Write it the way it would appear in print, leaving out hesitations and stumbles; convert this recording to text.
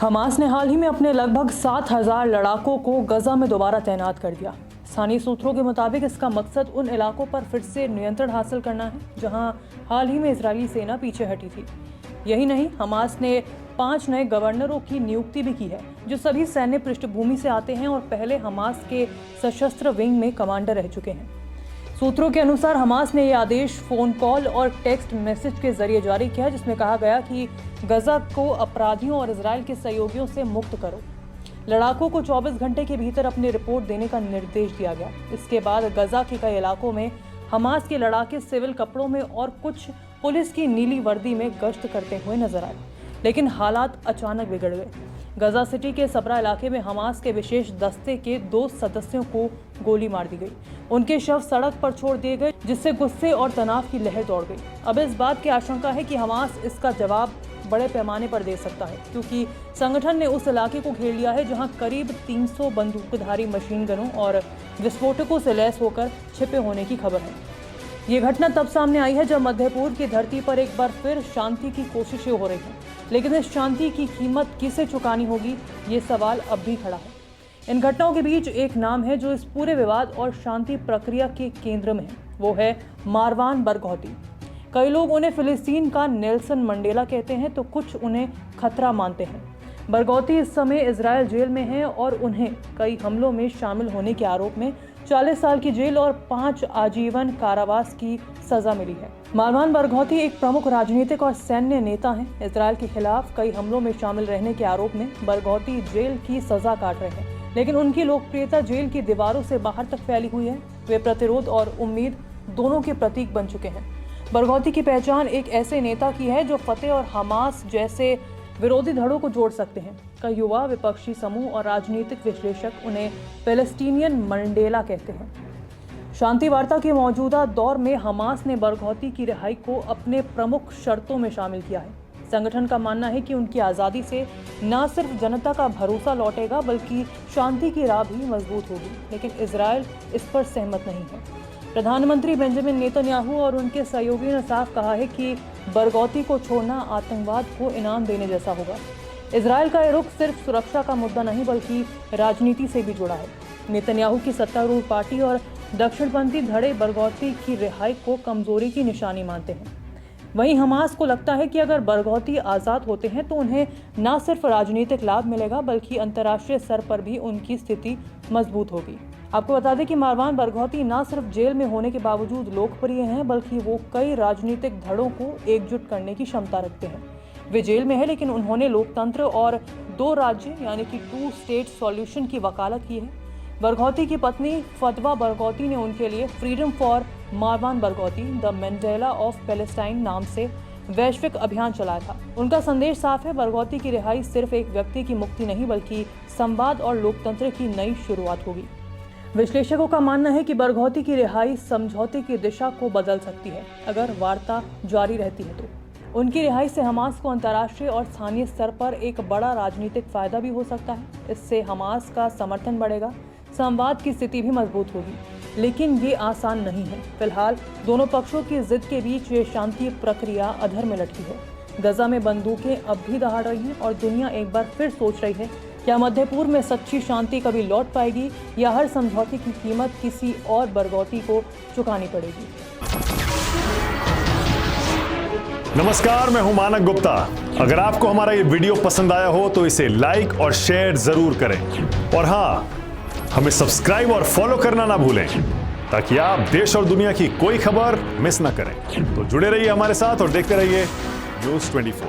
Hamas ने हाल ही में अपने लगभग 7,000 लड़ाकों को गजा में दोबारा तैनात कर दिया। स्थानीय सूत्रों के मुताबिक इसका मकसद उन इलाकों पर फिर से नियंत्रण हासिल करना है जहां हाल ही में इजरायली सेना पीछे हटी थी। यही नहीं, हमास ने 5 नए गवर्नरों की नियुक्ति भी की है जो सभी सैन्य पृष्ठभूमि से आते हैं और पहले हमास के सशस्त्र विंग में कमांडर रह चुके हैं। सूत्रों के अनुसार हमास ने यह आदेश फोन कॉल और टेक्स्ट मैसेज के जरिए जारी किया, जिसमें कहा गया कि गजा को अपराधियों और इजरायल के सहयोगियों से मुक्त करो। लड़ाकों को 24 घंटे के भीतर अपनी रिपोर्ट देने का निर्देश दिया गया। इसके बाद गजा के कई इलाकों में हमास के लड़ाके सिविल कपड़ों में और कुछ पुलिस की नीली वर्दी में गश्त करते हुए नजर आए, लेकिन हालात अचानक बिगड़ गए। गजा सिटी के सबरा इलाके में हमास के विशेष दस्ते के 2 सदस्यों को गोली मार दी गई। उनके शव सड़क पर छोड़ दिए गए, जिससे गुस्से और तनाव की लहर दौड़ गई। अब इस बात की आशंका है कि हमास इसका जवाब बड़े पैमाने पर दे सकता है, क्योंकि संगठन ने उस इलाके को घेर लिया है जहां करीब 300 बंदूकधारी मशीन गनों और विस्फोटकों से लैस होकर छिपे होने की खबर है। ये घटना तब सामने आई है जब मध्य पूर्व की धरती पर एक बार फिर शांति की कोशिशें हो रही हैं, लेकिन इस शांति की कीमत किसे चुकानी होगी, ये सवाल अब भी खड़ा है। इन घटनाओं के बीच एक नाम है जो इस पूरे विवाद और शांति प्रक्रिया के केंद्र में है, वो है मारवान बरघौती। कई लोग उन्हें फिलिस्तीन का नेल्सन मंडेला कहते हैं तो कुछ उन्हें खतरा मानते हैं। बरघौती इस समय इजरायल जेल में हैं और उन्हें कई हमलों में शामिल होने के आरोप में 40 साल की जेल और 5 आजीवन कारावास की सजा मिली है। मारवान बरघौती एक प्रमुख राजनीतिक और सैन्य नेता हैं। इजरायल के खिलाफ कई हमलों में शामिल रहने के आरोप में बरघौती जेल की सजा काट रहे हैं, लेकिन उनकी लोकप्रियता जेल की दीवारों से बाहर तक फैली हुई है। वे प्रतिरोध और उम्मीद दोनों के प्रतीक बन चुके हैं। बरघौती की पहचान एक ऐसे नेता की है जो फतेह और हमास जैसे विरोधी धड़ों को जोड़ सकते हैं। कई युवा, विपक्षी समूह और राजनीतिक विश्लेषक उन्हें पैलेस्टीनियन मंडेला कहते हैं। शांति वार्ता के मौजूदा दौर में हमास ने बरघौती की रिहाई को अपने प्रमुख शर्तों में शामिल किया है। संगठन का मानना है कि उनकी आज़ादी से न सिर्फ जनता का भरोसा लौटेगा बल्कि शांति की राह भी मजबूत होगी, लेकिन इजरायल इस पर सहमत नहीं है। प्रधानमंत्री बेंजामिन नेतन्याहू और उनके सहयोगियों ने साफ कहा है कि बरघौती को छोड़ना आतंकवाद को इनाम देने जैसा होगा। इजरायल का रुख सिर्फ सुरक्षा का मुद्दा नहीं बल्कि राजनीति से भी जुड़ा है। नेतन्याहू की सत्तारूढ़ पार्टी और दक्षिणपंथी धड़े बरघौती की रिहाई को कमजोरी की निशानी मानते हैं। वहीं हमास को लगता है कि अगर बरघौती आज़ाद होते हैं तो उन्हें न सिर्फ राजनीतिक लाभ मिलेगा बल्कि अंतर्राष्ट्रीय स्तर पर भी उनकी स्थिति मजबूत होगी। आपको बता दें कि मारवान बरघौती न सिर्फ जेल में होने के बावजूद लोकप्रिय हैं बल्कि वो कई राजनीतिक धड़ों को एकजुट करने की क्षमता रखते हैं। वे जेल में है, लेकिन उन्होंने लोकतंत्र और 2 राज्य यानी कि 2 स्टेट सॉल्यूशन की वकालत की है। बरघौती की पत्नी फतवा बरघौती ने उनके लिए freedom for Marwan Barghouti the Mandela of Palestine नाम से वैश्विक अभियान चलाया था। उनका संदेश साफ है, बरघौती की रिहाई सिर्फ एक व्यक्ति की मुक्ति नहीं बल्कि संवाद और लोकतंत्र की नई शुरुआत होगी। विश्लेषकों का मानना है कि बरघौती की रिहाई समझौते की दिशा को बदल सकती है। अगर वार्ता जारी रहती है तो उनकी रिहाई से हमास को अंतर्राष्ट्रीय और स्थानीय स्तर पर एक बड़ा राजनीतिक फायदा भी हो सकता है। इससे हमास का समर्थन बढ़ेगा, संवाद की स्थिति भी मजबूत होगी, लेकिन ये आसान नहीं है। फिलहाल दोनों पक्षों की जिद के बीच ये शांति प्रक्रिया अधर में लटकी है। गजा में बंदूकें अब भी दहाड़ रही हैं और दुनिया एक बार फिर सोच रही है, क्या मध्य पूर्व में सच्ची शांति कभी लौट पाएगी या हर समझौते की कीमत किसी और बरघौती को चुकानी पड़ेगी। नमस्कार, मैं हूं मानक गुप्ता। अगर आपको हमारा ये वीडियो पसंद आया हो तो इसे लाइक और शेयर जरूर करें, और हाँ, हमें सब्सक्राइब और फॉलो करना ना भूलें ताकि आप देश और दुनिया की कोई खबर मिस ना करें। तो जुड़े रहिए हमारे साथ और देखते रहिए न्यूज़ 24।